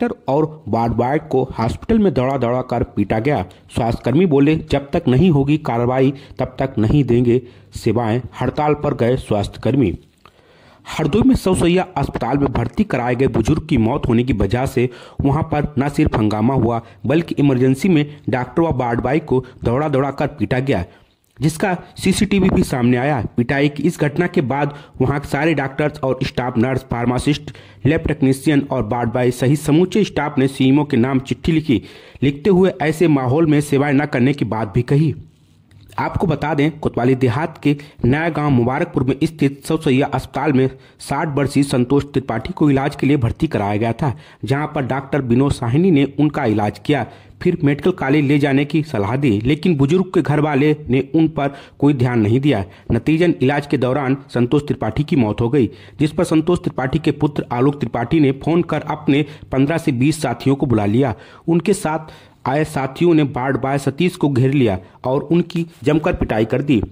Doctor और ward boy को hospital में दौड़ा दौड़ा कर पीटा गया। स्वास्थ्यकर्मी बोले, जब तक नहीं होगी कार्रवाई तब तक नहीं देंगे सेवाएं। हड़ताल पर गए स्वास्थ्यकर्मी। हरदोई में सौसैया अस्पताल में भर्ती कराए गए बुजुर्ग की मौत होने की वजह से वहां पर न सिर्फ हंगामा हुआ बल्कि इमरजेंसी में डॉक्टर व वार्ड बॉय को दौड़ा दौड़ा कर पीटा गया, जिसका सीसीटीवी भी सामने आया। पिटाई की इस घटना के बाद वहां के सारे डॉक्टर्स और staff, nurse, pharmacist, lab technician और वार्ड बॉय सहित समूचे स्टाफ ने सीएमओ के नाम चिट्ठी लिखी। लिखते हुए ऐसे माहौल में सेवाएं न करने की बात भी कही। आपको बता दें, कोतवाली देहात के नया गांव मुबारकपुर में स्थित सौसैया अस्पताल में 60 वर्षीय संतोष त्रिपाठी को इलाज के लिए भर्ती कराया गया था, जहां पर डॉक्टर विनोद साहनी ने उनका इलाज किया, फिर मेडिकल कॉलेज ले जाने की सलाह दी, लेकिन बुजुर्ग के घर वाले ने उन पर कोई ध्यान नहीं दिया। नतीजन इलाज के दौरान संतोष त्रिपाठी की मौत हो गई, जिस पर संतोष त्रिपाठी के पुत्र आलोक त्रिपाठी ने फोन कर अपने 15 से 20 साथियों को बुला लिया। उनके साथ आए साथियों ने वार्ड बॉय सतीश को घेर लिया और उनकी जमकर पिटाई कर दी।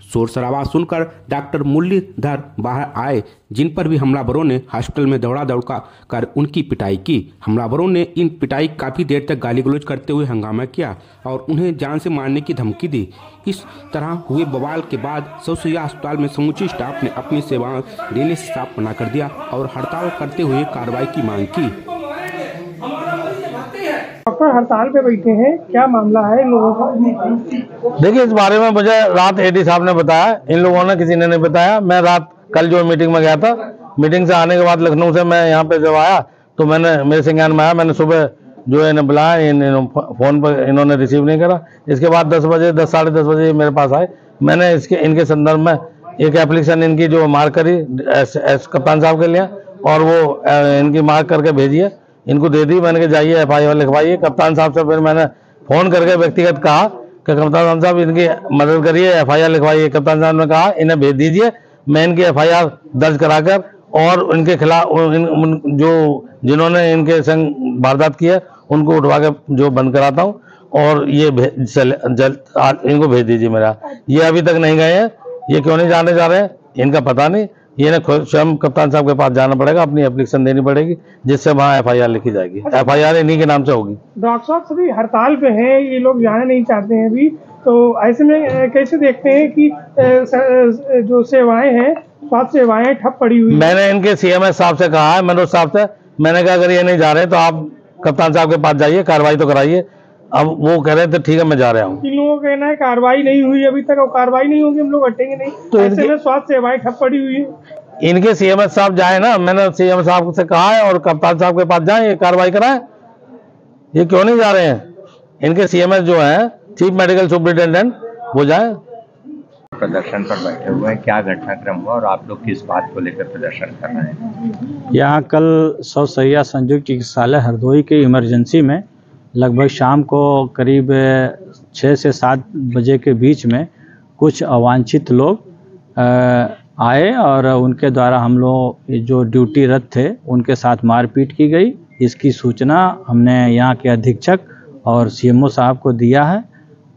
शोर शराबा सुनकर डॉक्टर मुरलीधर बाहर आए, जिन पर भी हमलावरों ने हॉस्पिटल में दौड़ा दौड़ा कर उनकी पिटाई की। हमलावरों ने इन पिटाई काफ़ी देर तक गाली गलौज करते हुए हंगामा किया और उन्हें जान से मारने की धमकी दी। इस तरह हुए बवाल के बाद सौसैया अस्पताल में समूचे स्टाफ ने अपनी सेवाएं देने से साफ मना कर दिया और हड़ताल करते हुए कार्रवाई की मांग की। डॉक्टर हड़ताल पे बैठे हैं, क्या मामला है इन लोगों का? देखिए, इस बारे में मुझे रात एडी साहब ने बताया, इन लोगों ने किसी ने नहीं बताया। मैं रात कल जो मीटिंग में गया था, मीटिंग से आने के बाद लखनऊ से मैं यहाँ पे जब आया तो मेरे संज्ञान में आया। मैंने सुबह जो इन्हें बुलाया, फोन पर इन्होंने रिसीव नहीं करा। इसके बाद 10 बजे 10 साढ़े 10 बजे मेरे पास आए। मैंने इनके संदर्भ में एक एप्लीकेशन इनकी जो मार्क करी कप्तान साहब के लिए, और वो इनकी मार्क करके भेजी है, इनको दे दी। मैंने कहा जाइए FIR लिखवाइए। कप्तान साहब से फिर मैंने फोन करके व्यक्तिगत कहा कि कप्तान साहब इनकी मदद करिए, FIR लिखवाइए। कप्तान साहब ने कहा इन्हें भेज दीजिए, मैं इनकी FIR दर्ज कराकर और उनके खिलाफ जो जिन्होंने इनके संग वारदात की है उनको उठवा के जो बंद कराता हूँ, और ये इनको भेज दीजिए मेरा। ये अभी तक नहीं गए हैं, ये क्यों नहीं जाने जा रहे हैं इनका पता नहीं। ये ना स्वयं कप्तान साहब के पास जाना पड़ेगा, अपनी एप्लीकेशन देनी पड़ेगी, जिससे वहाँ FIR लिखी जाएगी। FIR इन्हीं के नाम से होगी। डॉक्टर साहब सभी हड़ताल पे हैं, ये लोग जाना नहीं चाहते हैं अभी, तो ऐसे में कैसे देखते हैं कि जो सेवाएं हैं, स्वास्थ्य सेवाएं ठप पड़ी हुई? मैंने इनके CMS साहब से कहा है, मनोज साहब से, मैंने कहा अगर ये नहीं जा रहे तो आप कप्तान साहब के पास जाइए, कार्रवाई तो कराइए। अब वो कह रहे थे ठीक है मैं जा रहा हूँ। इन लोगों का कहना है कार्रवाई नहीं हुई अभी तक, और कार्रवाई नहीं होगी हम लोग हटेंगे नहीं। तो ऐसे में स्वास्थ्य सेवाएं ठप पड़ी हुई है। इनके CMS साहब जाए ना, मैंने CMS साहब से कहा है, और कप्तान साहब के पास जाए, ये कार्रवाई कराए। ये क्यों नहीं जा रहे हैं? इनके CMS जो है चीफ मेडिकल सुपरिटेंडेंट, वो जाए। प्रदर्शन पर बैठे हुए हैं, क्या घटनाक्रम हुआ और आप लोग किस बात को लेकर प्रदर्शन कर रहे हैं? यहाँ कल सौसैया संयुक्त चिकित्सालय हरदोई के इमरजेंसी में लगभग शाम को करीब 6 से 7 बजे के बीच में कुछ अवांछित लोग आए और उनके द्वारा हम लोग जो ड्यूटीरत थे उनके साथ मारपीट की गई। इसकी सूचना हमने यहाँ के अधीक्षक और CMO साहब को दिया है,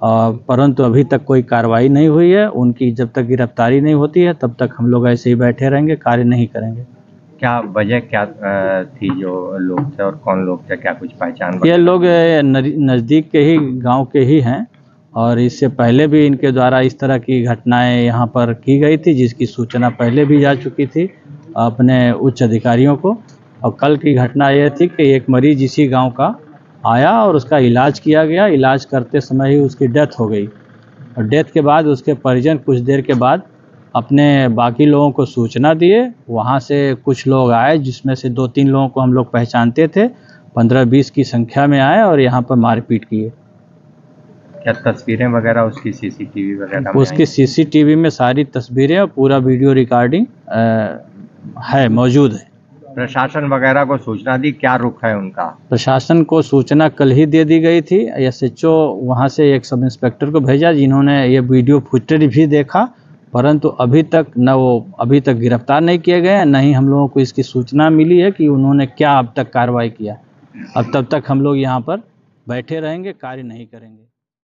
परंतु अभी तक कोई कार्रवाई नहीं हुई है। उनकी जब तक गिरफ्तारी नहीं होती है तब तक हम लोग ऐसे ही बैठे रहेंगे, कार्य नहीं करेंगे। क्या वजह क्या थी, जो लोग थे और कौन लोग थे, क्या कुछ पहचान? ये लोग नज़दीक के ही गांव के ही हैं, और इससे पहले भी इनके द्वारा इस तरह की घटनाएं यहाँ पर की गई थी, जिसकी सूचना पहले भी जा चुकी थी अपने उच्च अधिकारियों को। और कल की घटना यह थी कि एक मरीज इसी गांव का आया और उसका इलाज किया गया। इलाज करते समय ही उसकी डेथ हो गई, और डेथ के बाद उसके परिजन कुछ देर के बाद अपने बाकी लोगों को सूचना दिए। वहाँ से कुछ लोग आए, जिसमें से 2-3 लोगों को हम लोग पहचानते थे, 15-20 की संख्या में आए और यहाँ पर मारपीट किए। क्या तस्वीरें वगैरह उसकी CCTV वगैरह? उसकी CCTV में सारी तस्वीरें और पूरा वीडियो रिकॉर्डिंग है, मौजूद है। प्रशासन वगैरह को सूचना दी, क्या रुख है उनका? प्रशासन को सूचना कल ही दे दी गई थी। SHO वहाँ से एक सब इंस्पेक्टर को भेजा, जिन्होंने ये वीडियो फुटेज भी देखा, परंतु अभी तक गिरफ्तार नहीं किए गए हैं, न ही हम लोगों को इसकी सूचना मिली है कि उन्होंने क्या अब तक कार्रवाई किया। अब तब तक हम लोग यहाँ पर बैठे रहेंगे, कार्य नहीं करेंगे।